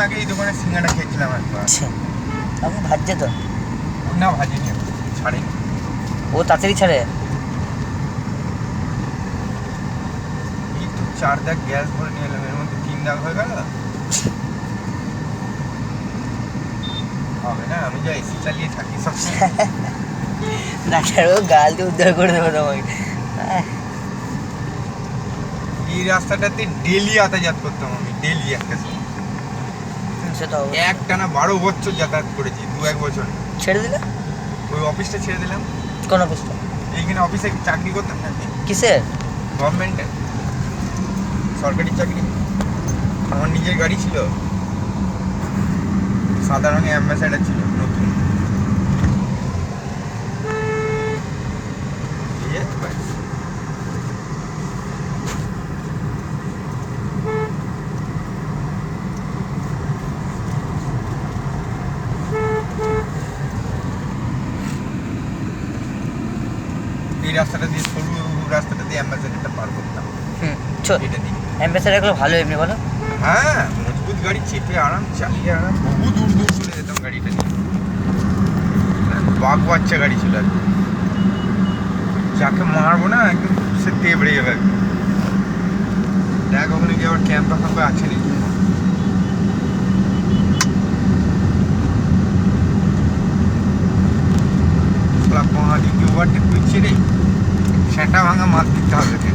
আগে এই দোকানে সিঙ্গাড়া খেয়েছিলাম একবার। আপনি ভাজছে তো? না ভাজিনি, ছাড়েনি। ও তাড়াতাড়ি ছাড়ে। এই তো 4 দাগ গ্যাস ভরে নিয়ে এলাম, এর মধ্যে 3 দাগ হয়ে গেল। হবে না, আমি যা এসি চালিয়ে থাকি সব। ডাক্তার ও গাল দিয়ে উদ্ধার করে দেবো তোমাকে। এই রাস্তাটাতে ডেলি যাতায়াত করতাম আমি, ডেলি একটা সময়। সেটা একটানা 12 বছর যাতায়াত করেছি, 2-1 বছর। ছেড়ে দিলে? ওই অফিসটা ছেড়ে দিলাম। কোন অফিসটা? এইখানে অফিসে চাকরি করতাম না, কিসের? গভর্নমেন্টের সরকারি চাকরি। আমার নিজের গাড়ি ছিল, সাদা রঙের অ্যাম্বাসেডার ছিল নতুন। দিয়ে ব্যাস। এই রাস্তাটা দিয়ে, সরু রাস্তাটা দিয়ে অ্যাম্বাসেডারটা পার করতাম। এটা দিয়ে অ্যাম্বাসেডারগুলো ভালো এমনি বলো? হ্যাঁ, মজবুত গাড়ি, চেপে আরাম, চালিয়ে আরাম, বহু দূর দূর চলে যেতাম গাড়িটা নিয়ে। বাঘ বাচ্চা গাড়ি ছিল একদম, যাকে মারবো না একদম সে তেবড়ে যাবে একদম। দেখ ওখানে গিয়ে আবার ক্যাম্পা ফ্যাম্পা আছে নাকি। মহাদিকে ওভারটেক করছে রে, সেটা ভাঙা মার দিতে হবে।